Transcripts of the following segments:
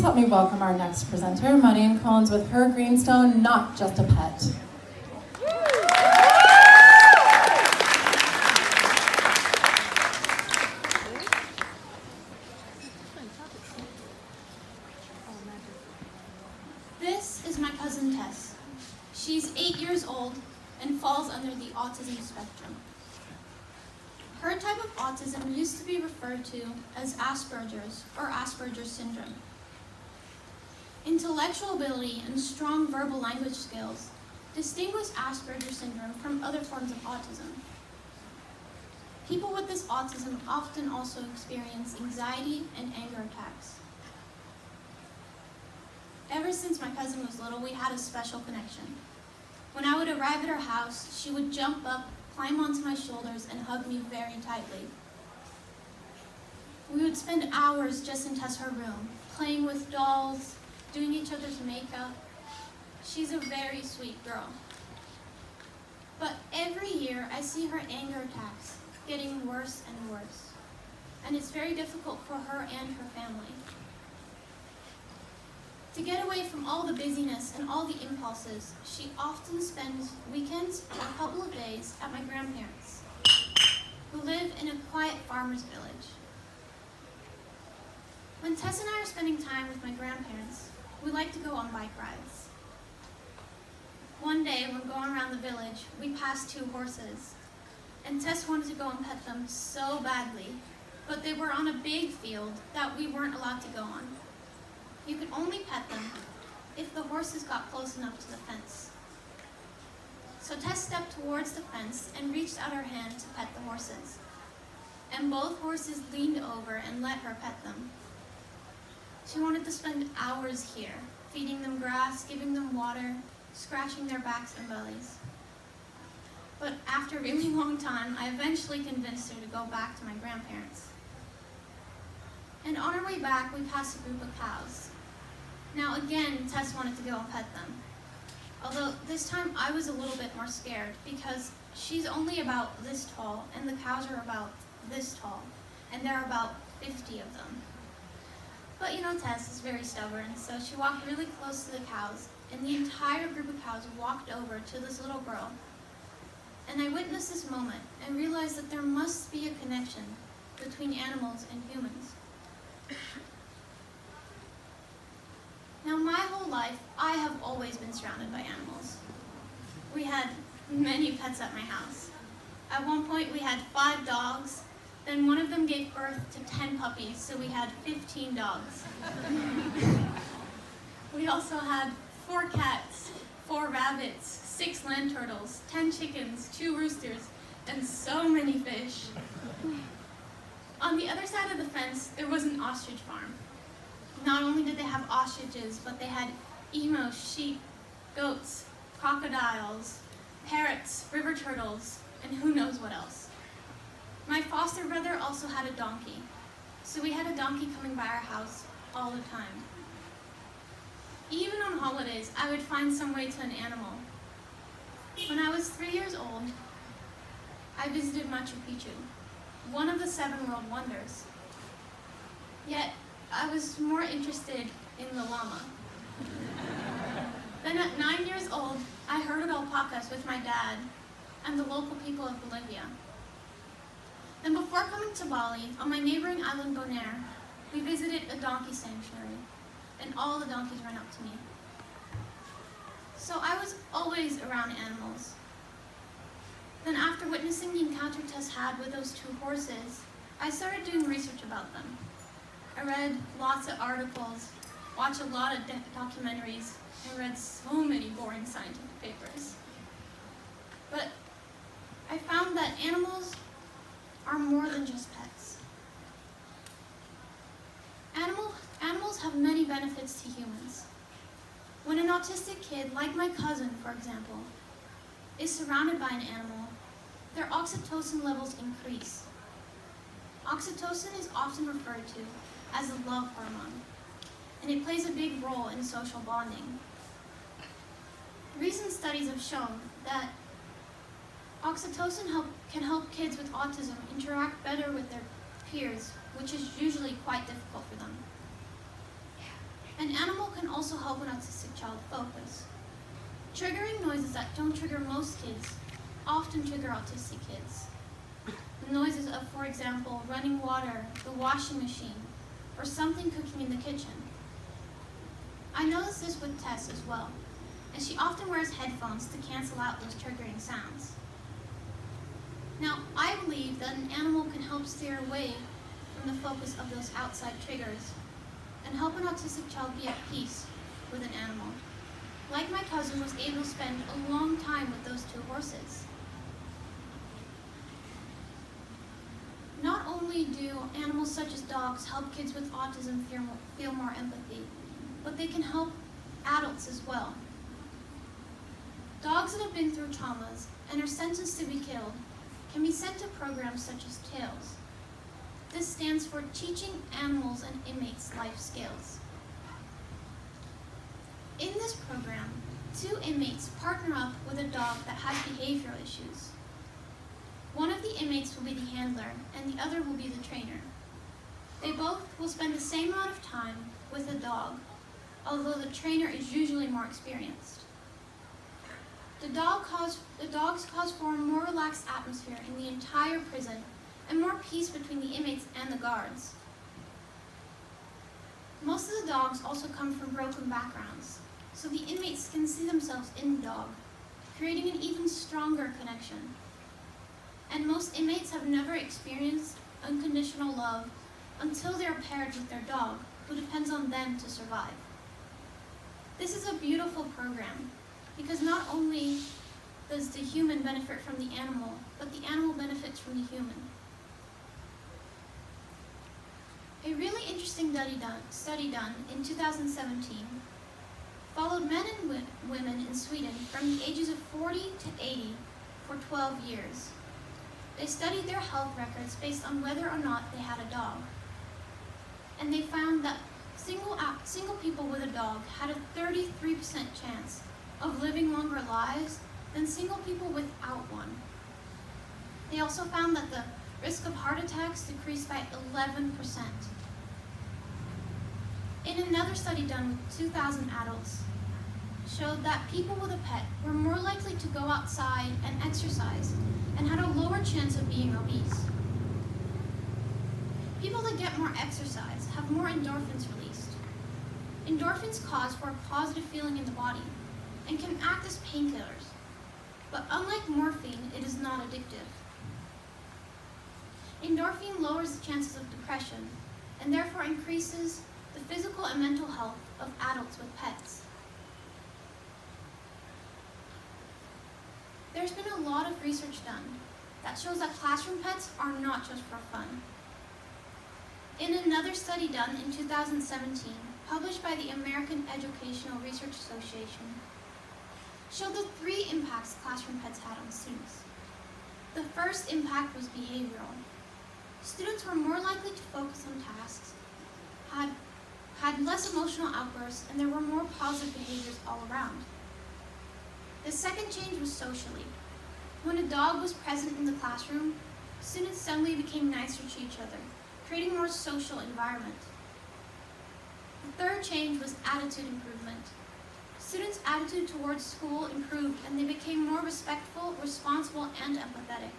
help me welcome our next presenter, Money & Cones, with her greenstone, Not Just a Pet. This is my cousin Tess. She's 8 years old and falls under the autism spectrum. Her type of autism used to be referred to as Asperger's or Asperger's syndrome. Intellectual ability and strong verbal language skills distinguish Asperger's syndrome from other forms of autism. People with this autism often also experience anxiety and anger attacks. Ever since my cousin was little, we had a special connection. When I would arrive at her house, she would jump up, climb onto my shoulders, and hug me very tightly. We would spend hours just in her room, playing with dolls, doing each other's makeup. She's a very sweet girl. But every year, I see her anger attacks getting worse and worse, and it's very difficult for her and her family. To get away from all the busyness and all the impulses, she often spends weekends or a couple of days at my grandparents', who live in a quiet farmer's village. When Tess and I are spending time with my grandparents, we like to go on bike rides. One day, when going around the village, we passed 2 horses, and Tess wanted to go and pet them so badly, but they were on a big field that we weren't allowed to go on. You could only pet them if the horses got close enough to the fence. So Tess stepped towards the fence and reached out her hand to pet the horses. And both horses leaned over and let her pet them. She wanted to spend hours here, feeding them grass, giving them water, scratching their backs and bellies. But after a really long time, I eventually convinced her to go back to my grandparents. And on our way back, we passed a group of cows. Now again, Tess wanted to go and pet them. Although this time I was a little bit more scared because she's only about this tall and the cows are about this tall, and there are about 50 of them. But you know, Tess is very stubborn, so she walked really close to the cows, and the entire group of cows walked over to this little girl. And I witnessed this moment and realized that there must be a connection between animals and humans. Now, my whole life, I have always been surrounded by animals. We had many pets at my house. At one point, we had 5 dogs. Then one of them gave birth to 10 puppies, so we had 15 dogs. We also had 4 cats, 4 rabbits, 6 land turtles, 10 chickens, 2 roosters, and so many fish. On the other side of the fence, there was an ostrich farm. Not only did they have ostriches, but they had emos, sheep, goats, crocodiles, parrots, river turtles, and who knows what else. My foster brother also had a donkey, so we had a donkey coming by our house all the time. Even on holidays, I would find some way to an animal. When I was 3 years old, I visited Machu Picchu, one of the 7 world wonders. Yet, I was more interested in the llama. Then at 9 years old, I herded alpacas with my dad and the local people of Bolivia. Then before coming to Bali, on my neighboring island Bonaire, we visited a donkey sanctuary, and all the donkeys ran up to me. So I was always around animals. Then after witnessing the encounter Tess had with those 2 horses, I started doing research about them. I read lots of articles, watched a lot of documentaries, and read so many boring scientific papers. But I found that animals are more than just pets. Animals have many benefits to humans. When an autistic kid, like my cousin, for example, is surrounded by an animal, their oxytocin levels increase. Oxytocin is often referred to as the love hormone, and it plays a big role in social bonding. Recent studies have shown that oxytocin can help kids with autism interact better with their peers, which is usually quite difficult for them. An animal can also help an autistic child focus. Triggering noises that don't trigger most kids often trigger autistic kids. The noises of, for example, running water, the washing machine, or something cooking in the kitchen. I noticed this with Tess as well, and she often wears headphones to cancel out those triggering sounds. Now, I believe that an animal can help steer away from the focus of those outside triggers and help an autistic child be at peace with an animal. Like my cousin was able to spend a long time with those two horses. Not only do animals such as dogs help kids with autism feel more empathy, but they can help adults as well. Dogs that have been through traumas and are sentenced to be killed can be sent to programs such as TAILS. This stands for Teaching Animals and Inmates Life Skills. In this program, 2 inmates partner up with a dog that has behavioral issues. One of the inmates will be the handler and the other will be the trainer. They both will spend the same amount of time with the dog, although the trainer is usually more experienced. The dogs cause for a more relaxed atmosphere in the entire prison and more peace between the inmates and the guards. Most of the dogs also come from broken backgrounds, so the inmates can see themselves in the dog, creating an even stronger connection. And most inmates have never experienced unconditional love until they are paired with their dog, who depends on them to survive. This is a beautiful program, because not only does the human benefit from the animal, but the animal benefits from the human. A really interesting study done in 2017 followed men and women in Sweden from the ages of 40 to 80 for 12 years. They studied their health records based on whether or not they had a dog. And they found that single people with a dog had a 33% chance of living longer lives than single people without one. They also found that the risk of heart attacks decreased by 11%. In another study done with 2,000 adults, showed that people with a pet were more likely to go outside and exercise and had a lower chance of being obese. People that get more exercise have more endorphins released. Endorphins cause for a positive feeling in the body and can act as painkillers, but unlike morphine, it is not addictive. Endorphin lowers the chances of depression and therefore increases the physical and mental health of adults with pets. There's been a lot of research done that shows that classroom pets are not just for fun. In another study done in 2017, published by the American Educational Research Association, showed the 3 impacts classroom pets had on students. The first impact was behavioral. Students were more likely to focus on tasks, had less emotional outbursts, and there were more positive behaviors all around. The second change was socially. When a dog was present in the classroom, students suddenly became nicer to each other, creating a more social environment. The third change was attitude improvement. Students' attitude towards school improved and they became more respectful, responsible, and empathetic.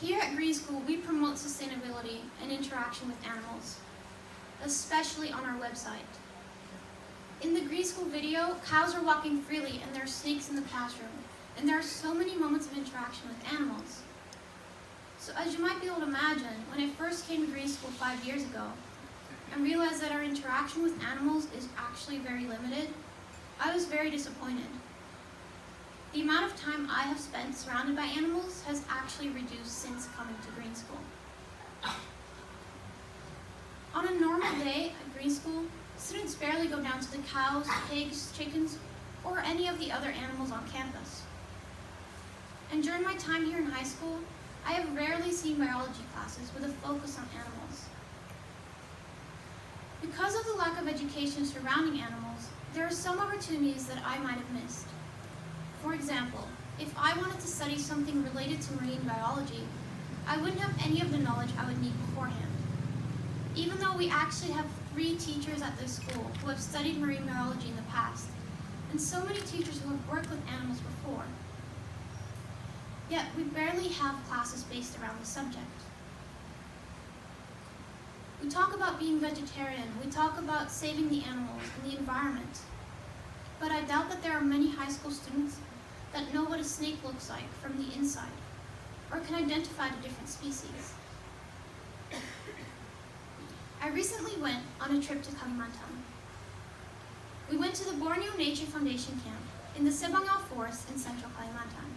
Here at Green School, we promote sustainability and interaction with animals, especially on our website. In the Green School video, cows are walking freely and there are snakes in the classroom, and there are so many moments of interaction with animals. So as you might be able to imagine, when I first came to Green School 5 years ago and realized that our interaction with animals is actually very limited, I was very disappointed. The amount of time I have spent surrounded by animals has actually reduced since coming to Green School. On a normal day at Green School, students barely go down to the cows, pigs, chickens, or any of the other animals on campus. And during my time here in high school, I have rarely seen biology classes with a focus on animals. Because of the lack of education surrounding animals, there are some opportunities that I might have missed. For example, if I wanted to study something related to marine biology, I wouldn't have any of the knowledge I would need beforehand. even though we actually have 3 teachers at this school who have studied marine biology in the past, and so many teachers who have worked with animals before. Yet we barely have classes based around the subject. We talk about being vegetarian, we talk about saving the animals and the environment, but I doubt that there are many high school students that know what a snake looks like from the inside, or can identify the different species. I recently went on a trip to Kalimantan. We went to the Borneo Nature Foundation camp in the Sebangau Forest in central Kalimantan.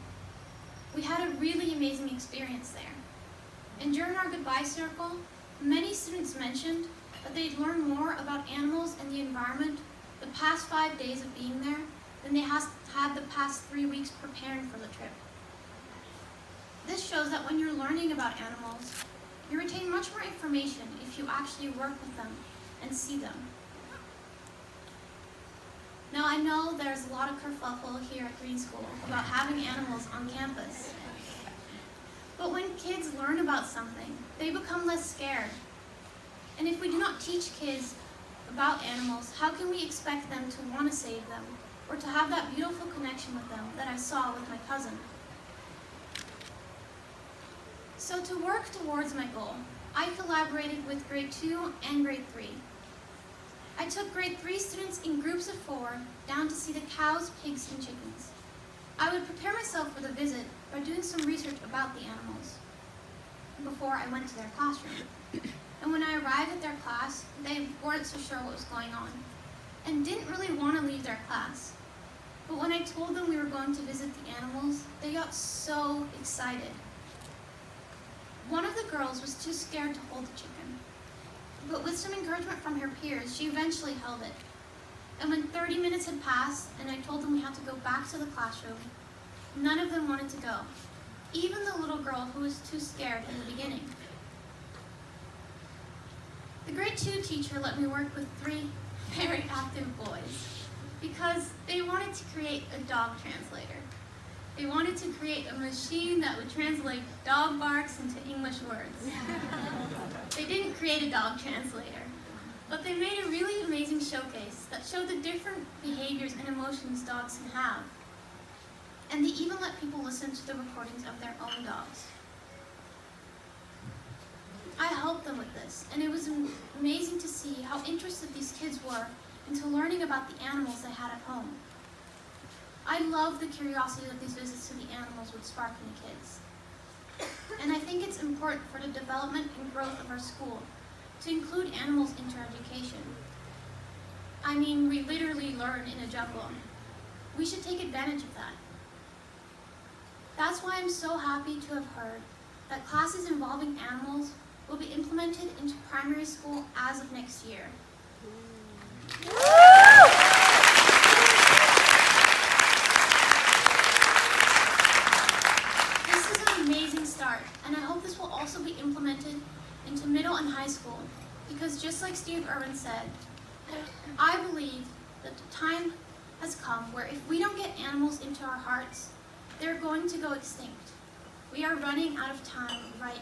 We had a really amazing experience there. And during our goodbye circle, many students mentioned that they'd learned more about animals and the environment the past 5 days of being there than they had the past 3 weeks preparing for the trip. This shows that when you're learning about animals, you retain much more information if you actually work with them and see them. Now I know there's a lot of kerfuffle here at Green School about having animals on campus. But when kids learn about something, they become less scared. And if we do not teach kids about animals, how can we expect them to want to save them or to have that beautiful connection with them that I saw with my cousin? So to work towards my goal, I collaborated with grade 2 and grade 3. I took grade 3 students in groups of 4 down to see the cows, pigs, and chickens. I would prepare myself for the visit by doing some research about the animals before I went to their classroom. And when I arrived at their class, they weren't so sure what was going on and didn't really want to leave their class. But when I told them we were going to visit the animals, they got so excited. One of the girls was too scared to hold the chicken, but with some encouragement from her peers, she eventually held it. And when 30 minutes had passed and I told them we had to go back to the classroom, none of them wanted to go, even the little girl who was too scared in the beginning. The grade 2 teacher let me work with 3 very active boys because they wanted to create a dog translator. They wanted to create a machine that would translate dog barks into English words. They didn't create a dog translator, but they made a really amazing showcase that showed the different behaviors and emotions dogs can have. And they even let people listen to the recordings of their own dogs. I helped them with this, and it was amazing to see how interested these kids were into learning about the animals they had at home. I love the curiosity that these visits to the animals would spark in the kids. And I think it's important for the development and growth of our school to include animals into our education. I mean, we literally learn in a jungle. We should take advantage of that. That's why I'm so happy to have heard that classes involving animals will be implemented into primary school as of next year. And I hope this will also be implemented into middle and high school, because just like Steve Irwin said, I believe that the time has come where if we don't get animals into our hearts, they're going to go extinct. We are running out of time right